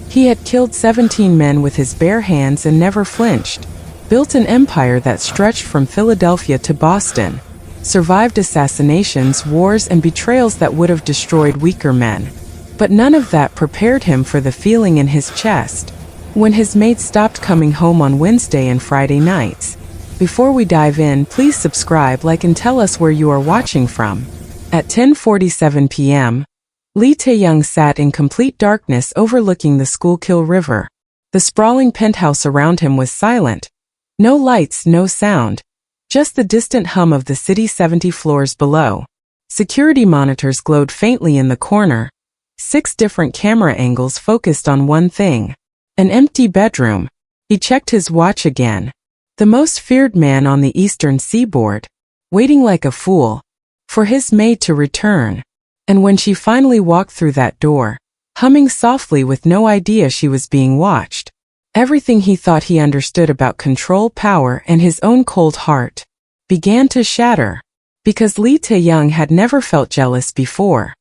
He had killed 17 men with his bare hands and never flinched, built an empire that stretched from Philadelphia to Boston, survived assassinations, wars, and betrayals that would have destroyed weaker men. But none of that prepared him for the feeling in his chest when his maid stopped coming home on Wednesday and Friday nights. Before we dive in, please subscribe, like, and tell us where you are watching from. At 10:47 p.m., Lee Tae-young sat in complete darkness overlooking the Schuylkill River. The sprawling penthouse around him was silent. No lights, no sound. Just the distant hum of the city 70 floors below. Security monitors glowed faintly in the corner. 6 different camera angles focused on one thing. An empty bedroom. He checked his watch again. The most feared man on the eastern seaboard. Waiting like a fool for his maid to return. And when she finally walked through that door, humming softly with no idea she was being watched, everything he thought he understood about control, power, and his own cold heart began to shatter. Because Lee Tae-young had never felt jealous before.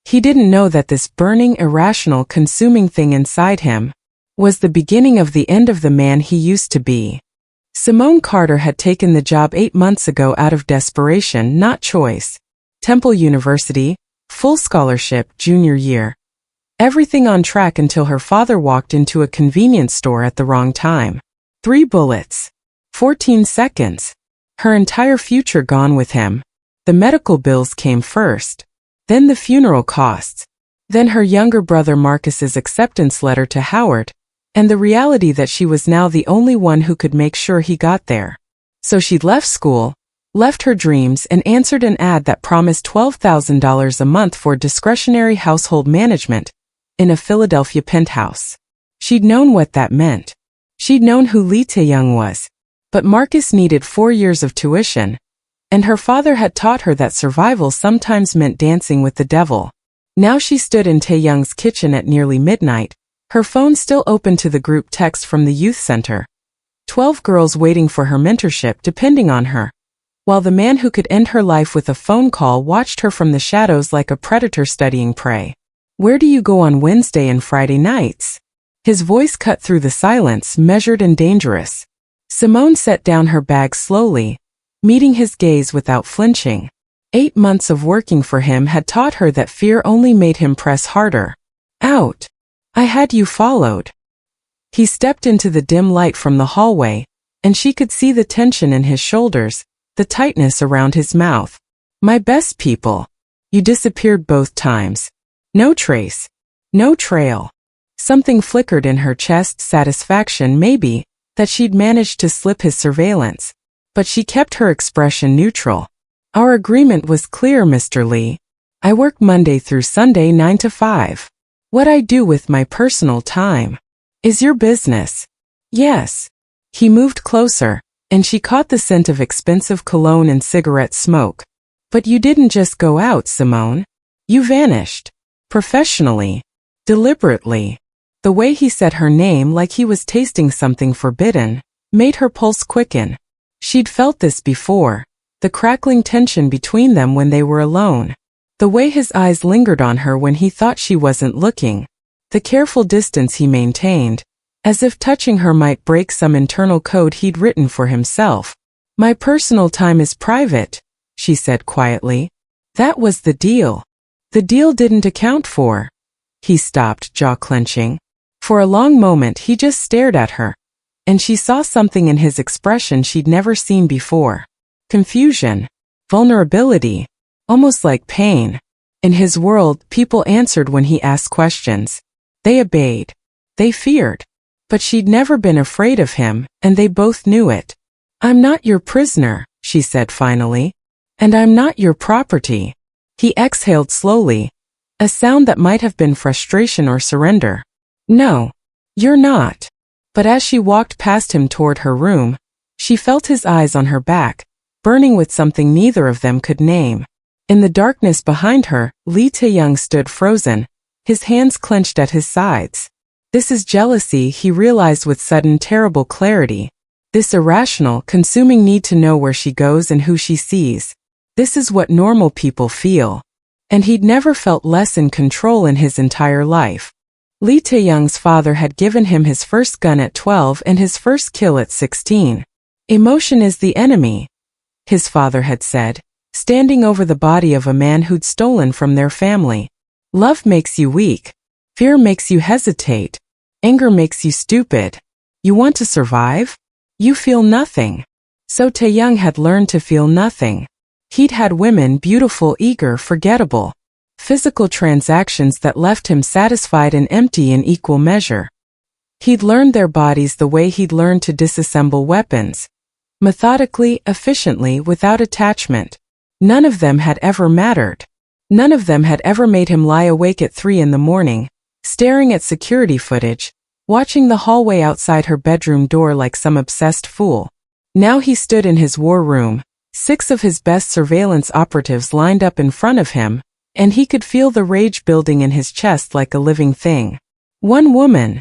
He didn't know that this burning, irrational, consuming thing inside him was the beginning of the end of the man he used to be. Simone Carter had taken the job 8 months ago out of desperation, not choice. Temple University, full scholarship, junior year. Everything on track until her father walked into a convenience store at the wrong time. 3 bullets. 14 seconds. Her entire future gone with him. The medical bills came first. Then the funeral costs. Then her younger brother Marcus's acceptance letter to Howard. And the reality that she was now the only one who could make sure he got there. So she'd left school, left her dreams, and answered an ad that promised $12,000 a month for discretionary household management in a Philadelphia penthouse. She'd known what that meant. She'd known who Lee Tae-young was. But Marcus needed 4 years of tuition, and her father had taught her that survival sometimes meant dancing with the devil. Now she stood in Tae-young's kitchen at nearly midnight, her phone still open to the group text from the youth center. 12 girls waiting for her mentorship, depending on her. While the man who could end her life with a phone call watched her from the shadows like a predator studying prey. Where do you go on Wednesday and Friday nights? His voice cut through the silence, measured and dangerous. Simone set down her bag slowly, meeting his gaze without flinching. 8 months of working for him had taught her that fear only made him press harder. Out. I had you followed. He stepped into the dim light from the hallway, and she could see the tension in his shoulders, the tightness around his mouth. My best people. You disappeared both times. No trace. No trail. Something flickered in her chest, satisfaction maybe, that she'd managed to slip his surveillance. But she kept her expression neutral. Our agreement was clear, Mr. Lee. I work Monday through Sunday 9 to 5. What I do with my personal time is your business. Yes. He moved closer, and she caught the scent of expensive cologne and cigarette smoke. But you didn't just go out, Simone. You vanished. Professionally. Deliberately. The way he said her name like he was tasting something forbidden made her pulse quicken. She'd felt this before, the crackling tension between them when they were alone. The way his eyes lingered on her when he thought she wasn't looking. The careful distance he maintained, as if touching her might break some internal code he'd written for himself. My personal time is private, she said quietly. That was the deal. The deal didn't account for. He stopped, jaw clenching. For a long moment he just stared at her, and she saw something in his expression she'd never seen before. Confusion. Vulnerability. Almost like pain. In his world, people answered when he asked questions. They obeyed. They feared. But she'd never been afraid of him, and they both knew it. I'm not your prisoner, she said finally. And I'm not your property. He exhaled slowly, a sound that might have been frustration or surrender. No, you're not. But as she walked past him toward her room, she felt his eyes on her back, burning with something neither of them could name. In the darkness behind her, Lee Tae-young stood frozen, his hands clenched at his sides. This is jealousy, he realized with sudden terrible clarity. This irrational, consuming need to know where she goes and who she sees. This is what normal people feel. And he'd never felt less in control in his entire life. Lee Tae-young's father had given him his first gun at 12 and his first kill at 16. Emotion is the enemy, his father had said, standing over the body of a man who'd stolen from their family. Love makes you weak. Fear makes you hesitate. Anger makes you stupid. You want to survive? You feel nothing. So Tae-young had learned to feel nothing. He'd had women beautiful, eager, forgettable. Physical transactions that left him satisfied and empty in equal measure. He'd learned their bodies the way he'd learned to disassemble weapons. Methodically, efficiently, without attachment. None of them had ever mattered. None of them had ever made him lie awake at 3 in the morning, staring at security footage, watching the hallway outside her bedroom door like some obsessed fool. Now he stood in his war room, 6 of his best surveillance operatives lined up in front of him, and he could feel the rage building in his chest like a living thing. One woman,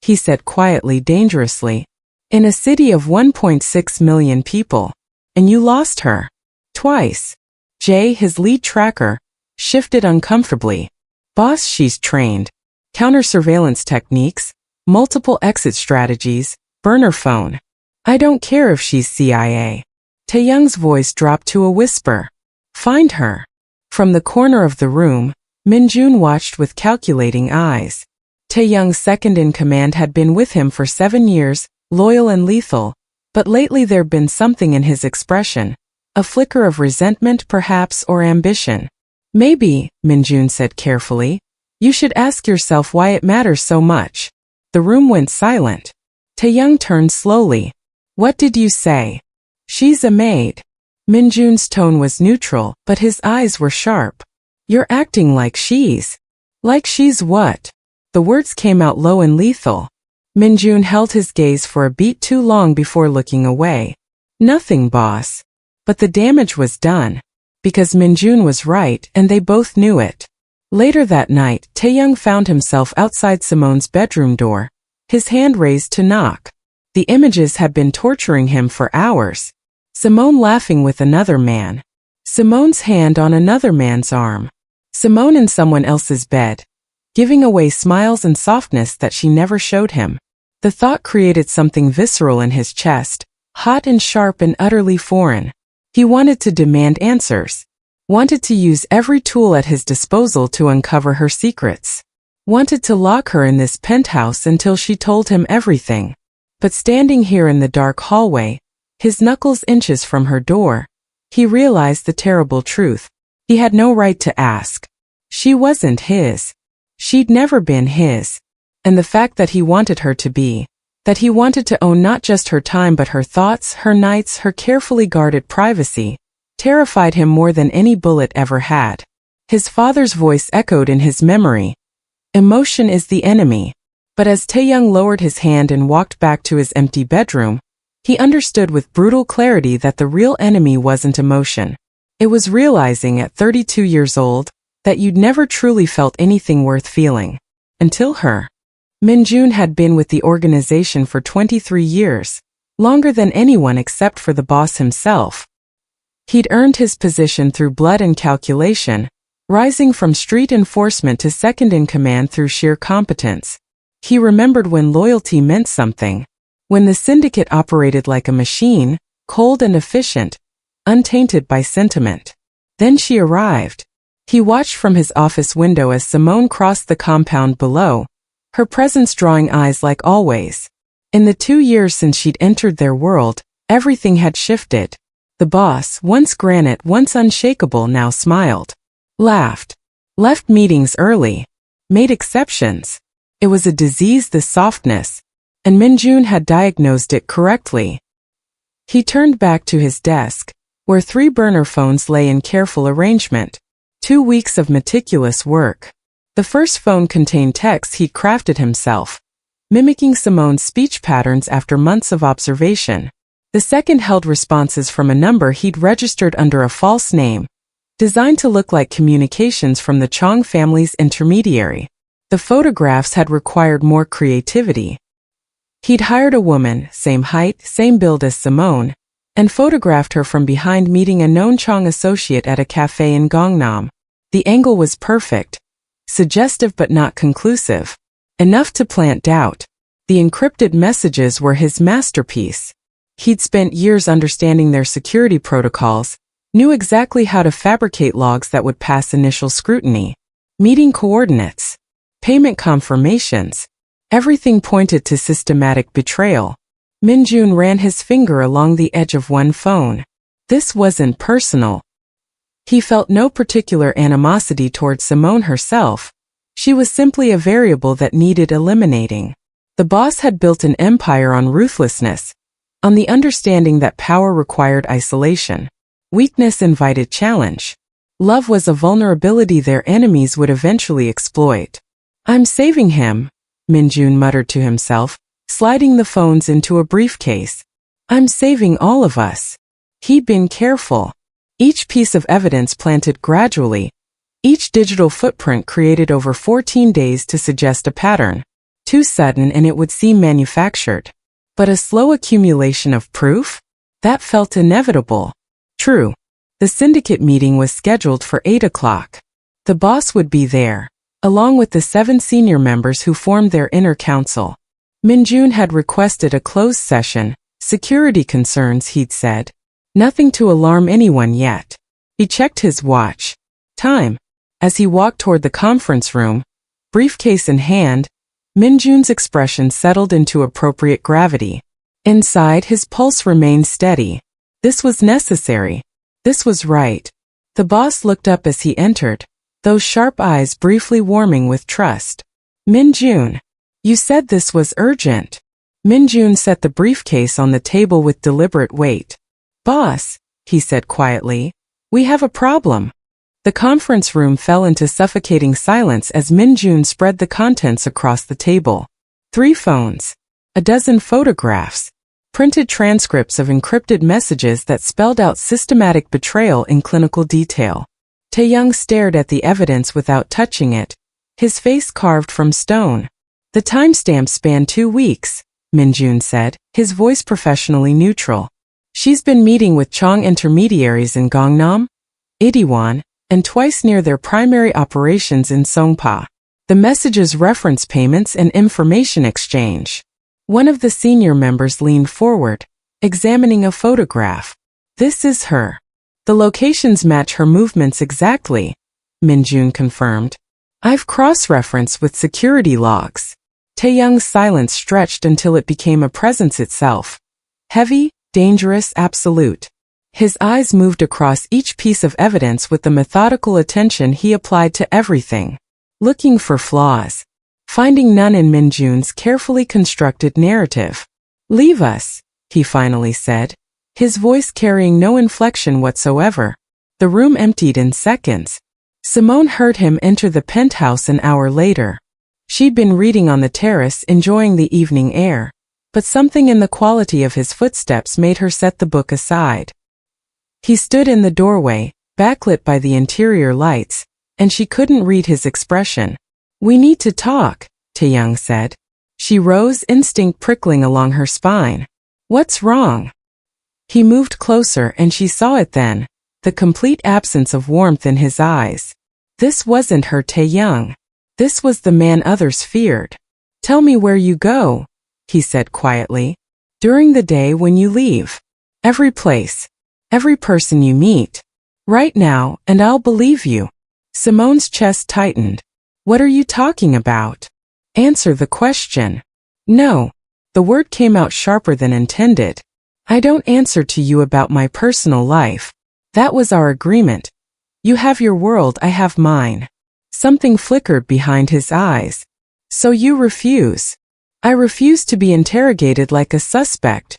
he said quietly, dangerously, in a city of 1.6 million people. And you lost her. Twice. Jay, his lead tracker, shifted uncomfortably. Boss, she's trained. Counter-surveillance techniques, multiple exit strategies, burner phone. I don't care if she's CIA. Tae-young's voice dropped to a whisper. Find her. From the corner of the room, Min-jun watched with calculating eyes. Tae-young's second-in-command had been with him for 7 years, loyal and lethal, but lately there'd been something in his expression. A flicker of resentment perhaps, or ambition. Maybe, Min-jun said carefully, you should ask yourself why it matters so much. The room went silent. Tae-young turned slowly. What did you say? She's a maid. Min-jun's tone was neutral, but his eyes were sharp. You're acting like she's. Like she's what? The words came out low and lethal. Min-jun held his gaze for a beat too long before looking away. Nothing, boss. But the damage was done. Because Min-jun was right, and they both knew it. Later that night, Tae-young found himself outside Simone's bedroom door, his hand raised to knock. The images had been torturing him for hours. Simone laughing with another man. Simone's hand on another man's arm. Simone in someone else's bed, giving away smiles and softness that she never showed him. The thought created something visceral in his chest, hot and sharp and utterly foreign. He wanted to demand answers. Wanted to use every tool at his disposal to uncover her secrets. Wanted to lock her in this penthouse until she told him everything. But standing here in the dark hallway, his knuckles inches from her door, he realized the terrible truth. He had no right to ask. She wasn't his. She'd never been his. And the fact that he wanted her to be, that he wanted to own not just her time but her thoughts, her nights, her carefully guarded privacy, terrified him more than any bullet ever had. His father's voice echoed in his memory. Emotion is the enemy. But as Tae-young lowered his hand and walked back to his empty bedroom, he understood with brutal clarity that the real enemy wasn't emotion. It was realizing at 32 years old that you'd never truly felt anything worth feeling. Until her. Min-jun had been with the organization for 23 years, longer than anyone except for the boss himself. He'd earned his position through blood and calculation, rising from street enforcement to second-in-command through sheer competence. He remembered when loyalty meant something, when the syndicate operated like a machine, cold and efficient, untainted by sentiment. Then she arrived. He watched from his office window as Simone crossed the compound below, her presence drawing eyes like always. In the 2 years since she'd entered their world, everything had shifted. The boss, once granite, once unshakable, now smiled, laughed, left meetings early, made exceptions. It was a disease, this softness, and Min-jun had diagnosed it correctly. He turned back to his desk, where 3 burner phones lay in careful arrangement. 2 weeks of meticulous work. The first phone contained texts he'd crafted himself, mimicking Simone's speech patterns after months of observation. The second held responses from a number he'd registered under a false name, designed to look like communications from the Chong family's intermediary. The photographs had required more creativity. He'd hired a woman, same height, same build as Simone, and photographed her from behind meeting a known Chong associate at a cafe in Gangnam. The angle was perfect, suggestive but not conclusive. Enough to plant doubt. The encrypted messages were his masterpiece. He'd spent years understanding their security protocols, knew exactly how to fabricate logs that would pass initial scrutiny. Meeting coordinates, payment confirmations. Everything pointed to systematic betrayal. Minjun ran his finger along the edge of one phone. This wasn't personal. He felt no particular animosity toward Simone herself. She was simply a variable that needed eliminating. The boss had built an empire on ruthlessness, on the understanding that power required isolation. Weakness invited challenge. Love was a vulnerability their enemies would eventually exploit. "I'm saving him," Minjun muttered to himself, sliding the phones into a briefcase. "I'm saving all of us." He'd been careful. Each piece of evidence planted gradually. Each digital footprint created over 14 days to suggest a pattern. Too sudden and it would seem manufactured. But a slow accumulation of proof? That felt inevitable. True. The syndicate meeting was scheduled for 8 o'clock. The boss would be there, along with the 7 senior members who formed their inner council. Minjun had requested a closed session, security concerns, he'd said. Nothing to alarm anyone yet. He checked his watch. Time. As he walked toward the conference room, briefcase in hand, Minjun's expression settled into appropriate gravity. Inside, his pulse remained steady. This was necessary. This was right. The boss looked up as he entered, those sharp eyes briefly warming with trust. "Minjun, you said this was urgent." Minjun set the briefcase on the table with deliberate weight. "Boss," he said quietly, "we have a problem." The conference room fell into suffocating silence as Minjun spread the contents across the table. 3 phones, a dozen photographs, printed transcripts of encrypted messages that spelled out systematic betrayal in clinical detail. Taeyong stared at the evidence without touching it, his face carved from stone. "The timestamp spanned 2 weeks, Minjun said, his voice professionally neutral. "She's been meeting with Chong intermediaries in Gangnam, Itaewon, and twice near their primary operations in Songpa. The messages reference payments and information exchange." One of the senior members leaned forward, examining a photograph. "This is her. The locations match her movements exactly," Minjun confirmed. "I've cross-referenced with security logs." Taeyong's silence stretched until it became a presence itself. Heavy, dangerous, absolute. His eyes moved across each piece of evidence with the methodical attention he applied to everything, looking for flaws, finding none in Minjun's carefully constructed narrative. "Leave us," he finally said, his voice carrying no inflection whatsoever. The room emptied in seconds. Simone heard him enter the penthouse an hour later. She'd been reading on the terrace, enjoying the evening air, but something in the quality of his footsteps made her set the book aside. He stood in the doorway, backlit by the interior lights, and she couldn't read his expression. "We need to talk," Taeyong said. She rose, instinct prickling along her spine. "What's wrong?" He moved closer and she saw it then, the complete absence of warmth in his eyes. This wasn't her Taeyong. This was the man others feared. "Tell me where you go," he said quietly. "During the day when you leave. Every place. Every person you meet. Right now, and I'll believe you." Simone's chest tightened. "What are you talking about? Answer the question." "No." The word came out sharper than intended. "I don't answer to you about my personal life. That was our agreement. You have your world, I have mine." Something flickered behind his eyes. "So you refuse?" "I refuse to be interrogated like a suspect,"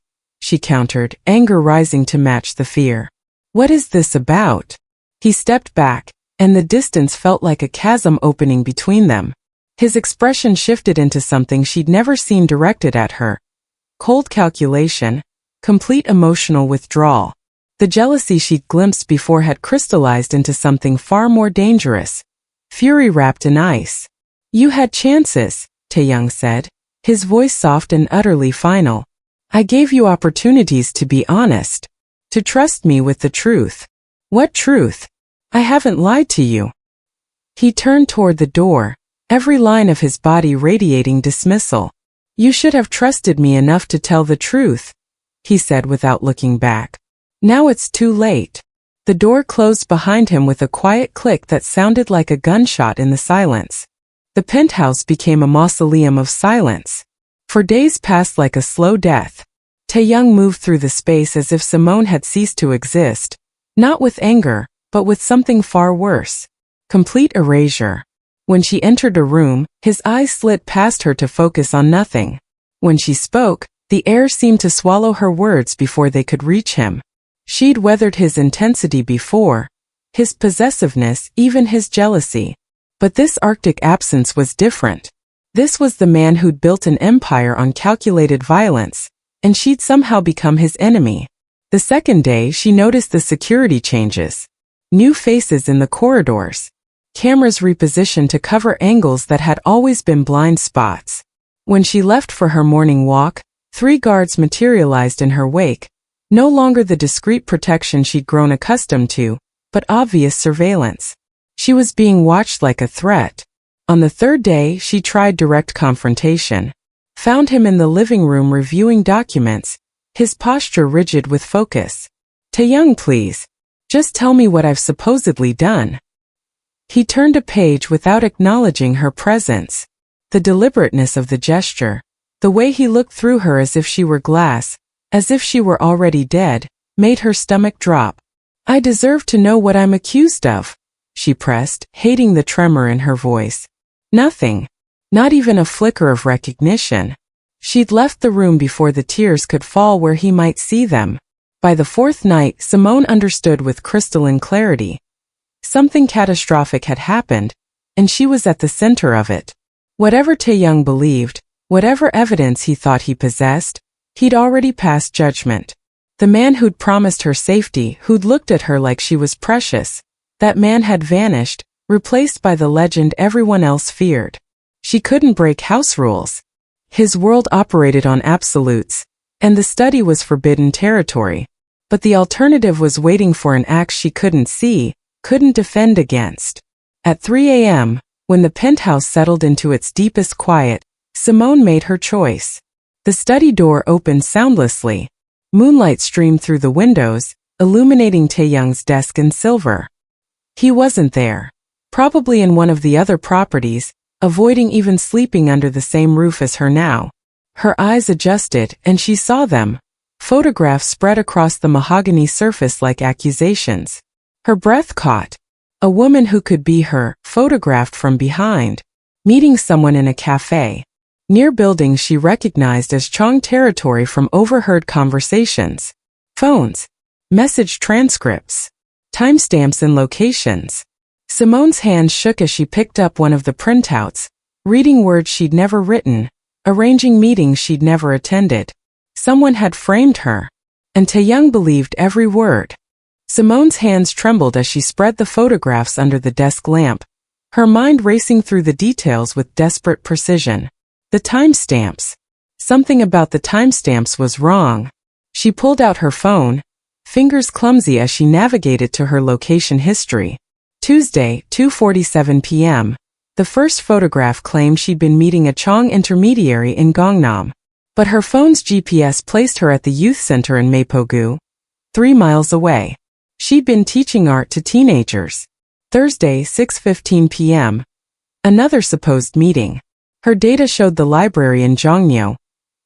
she countered, anger rising to match the fear. "What is this about?" He stepped back, and the distance felt like a chasm opening between them. His expression shifted into something she'd never seen directed at her. Cold calculation, complete emotional withdrawal. The jealousy she'd glimpsed before had crystallized into something far more dangerous. Fury wrapped in ice. "You had chances," Taeyong said, his voice soft and utterly final. "I gave you opportunities to be honest, to trust me with the truth." "What truth? I haven't lied to you." He turned toward the door, every line of his body radiating dismissal. "You should have trusted me enough to tell the truth," he said without looking back. "Now it's too late." The door closed behind him with a quiet click that sounded like a gunshot in the silence. The penthouse became a mausoleum of silence. For days passed like a slow death. Tae-young moved through the space as if Simone had ceased to exist, not with anger, but with something far worse. Complete erasure. When she entered a room, his eyes slid past her to focus on nothing. When she spoke, the air seemed to swallow her words before they could reach him. She'd weathered his intensity before, his possessiveness, even his jealousy. But this Arctic absence was different. This was the man who'd built an empire on calculated violence, and she'd somehow become his enemy. The second day, she noticed the security changes. New faces in the corridors. Cameras repositioned to cover angles that had always been blind spots. When she left for her morning walk, 3 guards materialized in her wake, no longer the discreet protection she'd grown accustomed to, but obvious surveillance. She was being watched like a threat. On the third day, she tried direct confrontation. Found him in the living room reviewing documents, his posture rigid with focus. "Tae-young, please. Just tell me what I've supposedly done." He turned a page without acknowledging her presence. The deliberateness of the gesture, the way he looked through her as if she were glass, as if she were already dead, made her stomach drop. "I deserve to know what I'm accused of," she pressed, hating the tremor in her voice. Nothing. Not even a flicker of recognition. She'd left the room before the tears could fall where he might see them. By the 4th night, Simone understood with crystalline clarity. Something catastrophic had happened, and she was at the center of it. Whatever Tae-young believed, whatever evidence he thought he possessed, he'd already passed judgment. The man who'd promised her safety, who'd looked at her like she was precious, that man had vanished, replaced by the legend everyone else feared. She couldn't break house rules. His world operated on absolutes, and the study was forbidden territory. But the alternative was waiting for an axe she couldn't see, couldn't defend against. At 3 a.m., when the penthouse settled into its deepest quiet, Simone made her choice. The study door opened soundlessly. Moonlight streamed through the windows, illuminating Tae-young's desk in silver. He wasn't there. Probably in one of the other properties, avoiding even sleeping under the same roof as her now. Her eyes adjusted, and she saw them. Photographs spread across the mahogany surface like accusations. Her breath caught. A woman who could be her, photographed from behind. Meeting someone in a cafe. Near buildings she recognized as Chong territory from overheard conversations. Phones. Message transcripts. Timestamps and locations. Simone's hand shook as she picked up one of the printouts, reading words she'd never written, arranging meetings she'd never attended. Someone had framed her, and Tae-young believed every word. Simone's hands trembled as she spread the photographs under the desk lamp, her mind racing through the details with desperate precision. The timestamps. Something about the timestamps was wrong. She pulled out her phone, fingers clumsy as she navigated to her location history. Tuesday, 2:47 p.m. The first photograph claimed she'd been meeting a Chong intermediary in Gangnam. But her phone's GPS placed her at the youth center in Mapogu, 3 miles away. She'd been teaching art to teenagers. Thursday, 6:15 p.m. Another supposed meeting. Her data showed the library in Jongnyo,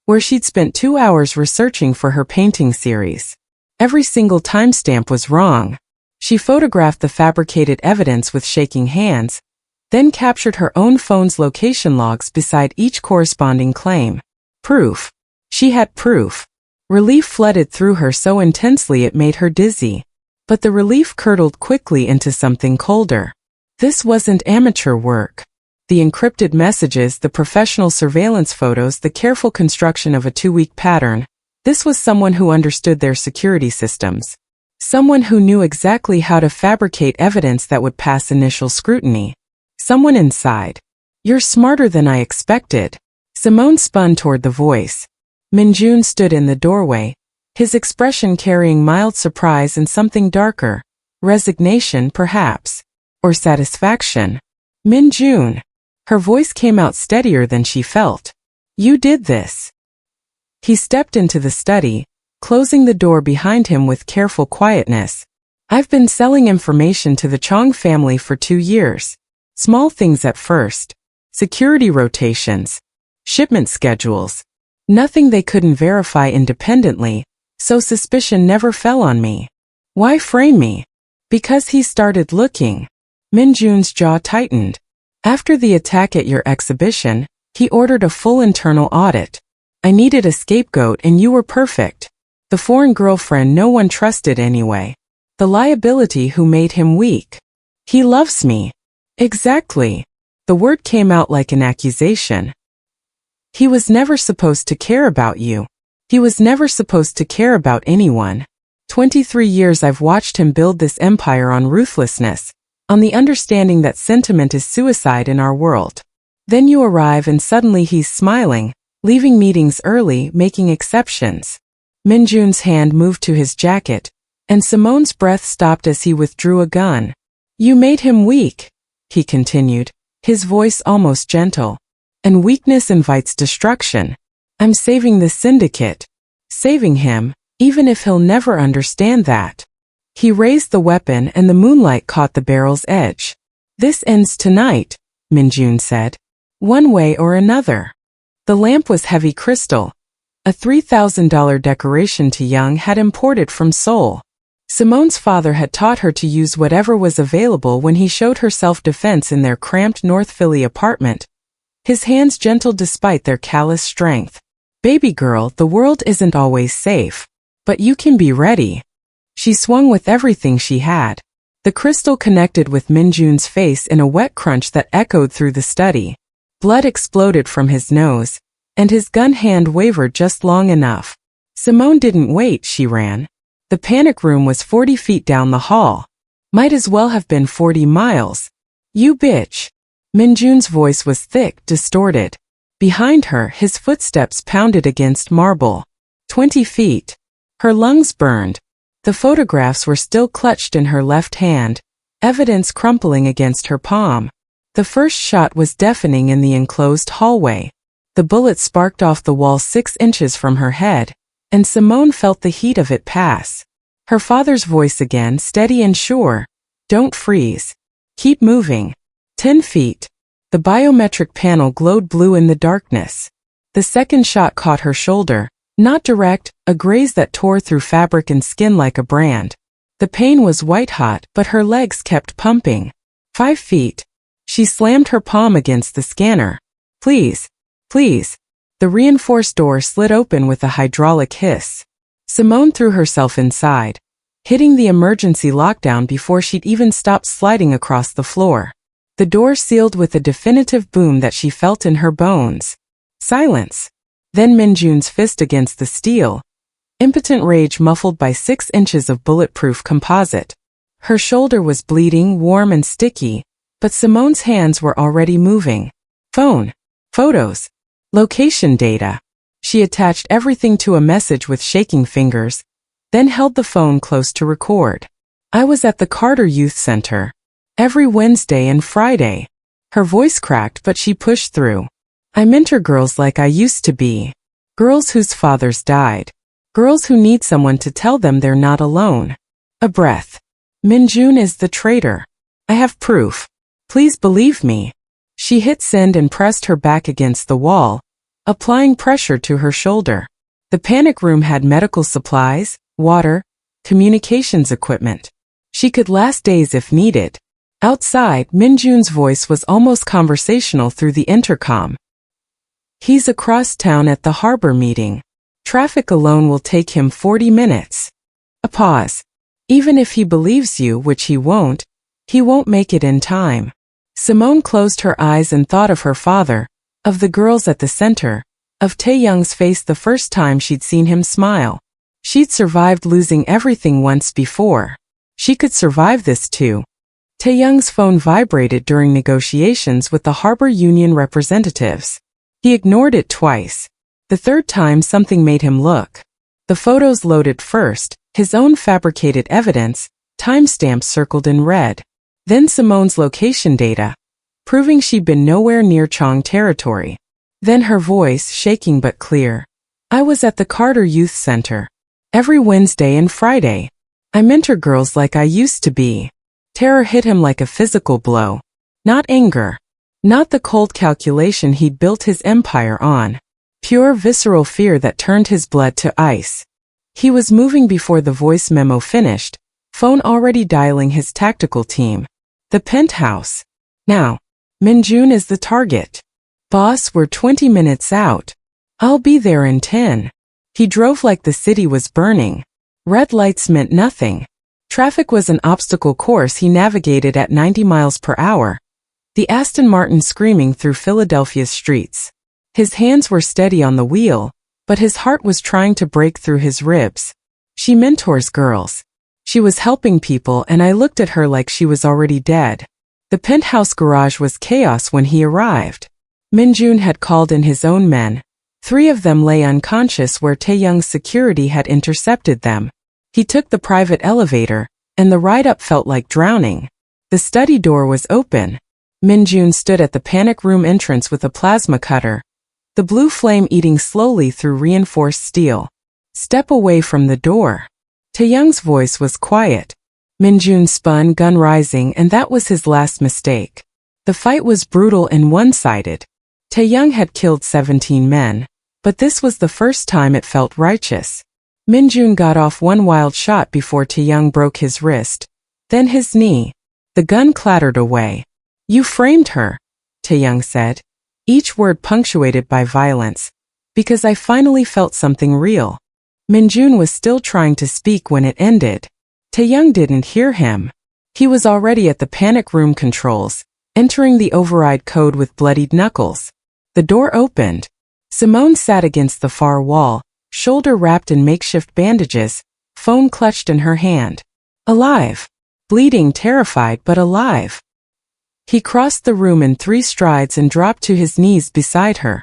where she'd spent 2 hours researching for her painting series. Every single timestamp was wrong. She photographed the fabricated evidence with shaking hands, then captured her own phone's location logs beside each corresponding claim. Proof. She had proof. Relief flooded through her so intensely it made her dizzy. But the relief curdled quickly into something colder. This wasn't amateur work. The encrypted messages, the professional surveillance photos, the careful construction of a 2-week pattern. This was someone who understood their security systems. Someone who knew exactly how to fabricate evidence that would pass initial scrutiny. Someone inside. "You're smarter than I expected." Simone spun toward the voice. Min-jun stood in the doorway, his expression carrying mild surprise and something darker. Resignation, perhaps. Or satisfaction. "Min-jun." Her voice came out steadier than she felt. You did this. He stepped into the study, closing the door behind him with careful quietness. I've been selling information to the Chong family for 2 years. Small things at first. Security rotations. Shipment schedules. Nothing they couldn't verify independently, so suspicion never fell on me. Why frame me? Because he started looking. Minjun's jaw tightened. After the attack at your exhibition, he ordered a full internal audit. I needed a scapegoat and you were perfect. The foreign girlfriend no one trusted anyway. The liability who made him weak. He loves me. Exactly. The word came out like an accusation. He was never supposed to care about you. He was never supposed to care about anyone. 23 years I've watched him build this empire on ruthlessness, on the understanding that sentiment is suicide in our world. Then you arrive and suddenly he's smiling, leaving meetings early, making exceptions. Minjun's hand moved to his jacket, and Simone's breath stopped as he withdrew a gun. You made him weak, he continued, his voice almost gentle. And weakness invites destruction. I'm saving the syndicate. Saving him, even if he'll never understand that. He raised the weapon and the moonlight caught the barrel's edge. This ends tonight, Minjun said. One way or another. The lamp was heavy crystal. A $3,000 decoration To Young had imported from Seoul. Simone's father had taught her to use whatever was available when he showed her self-defense in their cramped North Philly apartment. His hands gentle despite their callous strength. Baby girl, the world isn't always safe. But you can be ready. She swung with everything she had. The crystal connected with Minjun's face in a wet crunch that echoed through the study. Blood exploded from his nose, and his gun hand wavered just long enough. Simone didn't wait, she ran. The panic room was 40 feet down the hall. Might as well have been 40 miles. You bitch. Minjun's voice was thick, distorted. Behind her, his footsteps pounded against marble. 20 feet. Her lungs burned. The photographs were still clutched in her left hand, evidence crumpling against her palm. The first shot was deafening in the enclosed hallway. The bullet sparked off the wall 6 inches from her head, and Simone felt the heat of it pass. Her father's voice again, steady and sure. Don't freeze. Keep moving. 10 feet. The biometric panel glowed blue in the darkness. The second shot caught her shoulder, not direct, a graze that tore through fabric and skin like a brand. The pain was white-hot, but her legs kept pumping. 5 feet. She slammed her palm against the scanner. Please. Please. The reinforced door slid open with a hydraulic hiss. Simone threw herself inside, hitting the emergency lockdown before she'd even stopped sliding across the floor. The door sealed with a definitive boom that she felt in her bones. Silence. Then Minjun's fist against the steel. Impotent rage muffled by 6 inches of bulletproof composite. Her shoulder was bleeding, warm and sticky, but Simone's hands were already moving. Phone. Photos. Location data. She attached everything to a message with shaking fingers, then held the phone close to record. I was at the Carter Youth Center. Every Wednesday and Friday. Her voice cracked, but she pushed through. I mentor girls like I used to be. Girls whose fathers died. Girls who need someone to tell them they're not alone. A breath. Minjun is the traitor. I have proof. Please believe me. She hit send and pressed her back against the wall, applying pressure to her shoulder. The panic room had medical supplies, water, communications equipment. She could last days if needed. Outside, Minjun's voice was almost conversational through the intercom. He's across town at the harbor meeting. Traffic alone will take him 40 minutes. A pause. Even if he believes you, which he won't make it in time. Simone closed her eyes and thought of her father, of the girls at the center, of Tae Young's face the first time she'd seen him smile. She'd survived losing everything once before. She could survive this too. Tae Young's phone vibrated during negotiations with the Harbor Union representatives. He ignored it twice. The third time something made him look. The photos loaded first, his own fabricated evidence, timestamps circled in red. Then Simone's location data. proving she'd been nowhere near Chong territory. Then her voice, shaking but clear. I was at the Carter Youth Center. Every Wednesday and Friday. I mentor girls like I used to be. Terror hit him like a physical blow. Not anger. Not the cold calculation he'd built his empire on. Pure visceral fear that turned his blood to ice. He was moving before the voice memo finished, phone already dialing his tactical team. The penthouse. Now. Minjun is the target. Boss, we're 20 minutes out. I'll be there in 10. He drove like the city was burning. Red lights meant nothing. Traffic was an obstacle course he navigated at 90 miles per hour. The Aston Martin screaming through Philadelphia's streets. His hands were steady on the wheel, but his heart was trying to break through his ribs. She mentors girls. She was helping people, and I looked at her like she was already dead. The penthouse garage was chaos when he arrived. Minjun had called in his own men. 3 of them lay unconscious where Taeyoung's security had intercepted them. He took the private elevator, and the ride up felt like drowning. The study door was open. Minjun stood at the panic room entrance with a plasma cutter, the blue flame eating slowly through reinforced steel. Step away from the door. Taeyoung's voice was quiet. Minjun spun, gun rising, and that was his last mistake. The fight was brutal and one-sided. Taeyoung had killed 17 men, but this was the first time it felt righteous. Minjun got off one wild shot before Taeyoung broke his wrist, then his knee. The gun clattered away. You framed her, Taeyoung said, each word punctuated by violence, because I finally felt something real. Minjun was still trying to speak when it ended. Taeyoung didn't hear him. He was already at the panic room controls, entering the override code with bloodied knuckles. The door opened. Simone sat against the far wall, shoulder wrapped in makeshift bandages, phone clutched in her hand. Alive. Bleeding, terrified, but alive. He crossed the room in 3 strides and dropped to his knees beside her.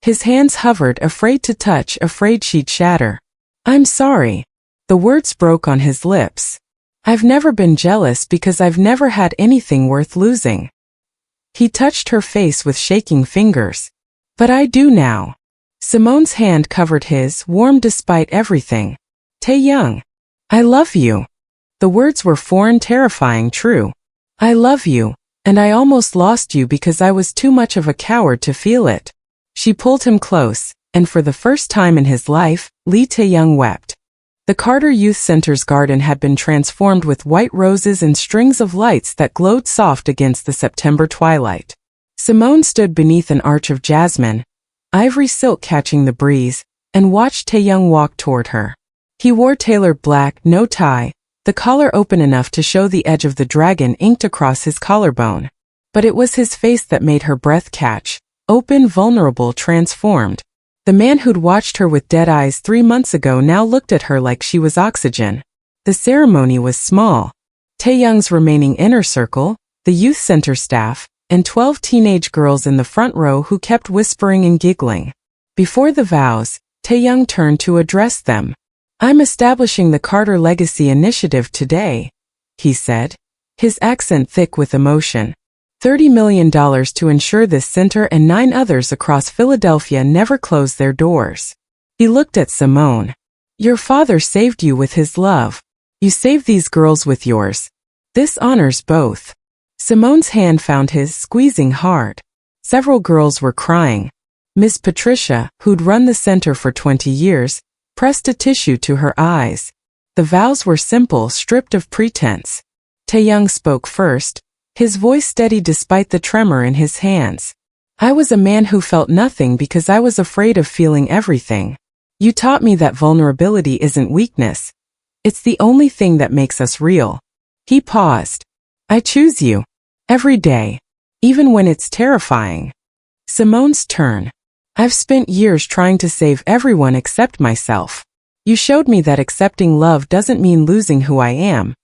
His hands hovered, afraid to touch, afraid she'd shatter. I'm sorry. The words broke on his lips. I've never been jealous because I've never had anything worth losing. He touched her face with shaking fingers. But I do now. Simone's hand covered his, warm despite everything. Taeyoung. I love you. The words were foreign, terrifying, true. I love you, and I almost lost you because I was too much of a coward to feel it. She pulled him close, and for the first time in his life, Lee Taeyoung wept. The Carter Youth Center's garden had been transformed with white roses and strings of lights that glowed soft against the September twilight. Simone stood beneath an arch of jasmine, ivory silk catching the breeze, and watched Taeyoung walk toward her. He wore tailored black, no tie, the collar open enough to show the edge of the dragon inked across his collarbone. But it was his face that made her breath catch, open, vulnerable, transformed. The man who'd watched her with dead eyes 3 months ago now looked at her like she was oxygen. The ceremony was small. Taeyoung's remaining inner circle, the youth center staff, and 12 teenage girls in the front row who kept whispering and giggling. Before the vows, Taeyoung turned to address them. I'm establishing the Carter Legacy Initiative today, he said, his accent thick with emotion. $30 million to ensure this center and 9 others across Philadelphia never close their doors. He looked at Simone. Your father saved you with his love. You saved these girls with yours. This honors both. Simone's hand found his, squeezing hard. Several girls were crying. Miss Patricia, who'd run the center for 20 years, pressed a tissue to her eyes. The vows were simple, stripped of pretense. Taeyoung spoke first, his voice steady despite the tremor in his hands. I was a man who felt nothing because I was afraid of feeling everything. You taught me that vulnerability isn't weakness. It's the only thing that makes us real. He paused. I choose you. Every day. Even when it's terrifying. Simone's turn. I've spent years trying to save everyone except myself. You showed me that accepting love doesn't mean losing who I am.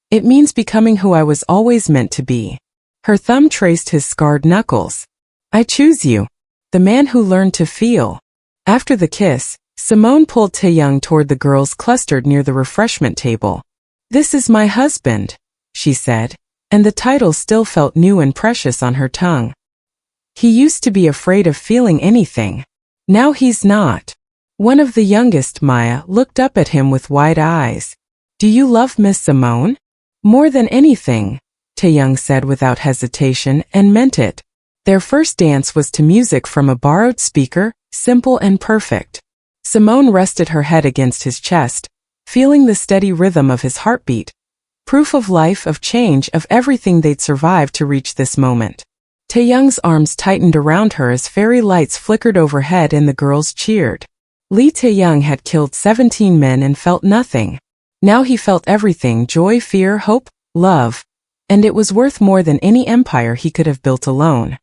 It means becoming who I was always meant to be. Her thumb traced his scarred knuckles. I choose you. The man who learned to feel. After the kiss, Simone pulled Taeyoung toward the girls clustered near the refreshment table. This is my husband, she said. and the title still felt new and precious on her tongue. He used to be afraid of feeling anything. Now he's not. One of the youngest, Maya, looked up at him with wide eyes. Do you love Miss Simone? More than anything, Taeyong said without hesitation, and meant it. Their first dance was to music from a borrowed speaker, simple and perfect. Simone rested her head against his chest, feeling the steady rhythm of his heartbeat. Proof of life, of change, of everything they'd survived to reach this moment. Taeyong's arms tightened around her as fairy lights flickered overhead and the girls cheered. Lee Taeyong had killed 17 men and felt nothing. Now he felt everything: joy, fear, hope, love. And it was worth more than any empire he could have built alone.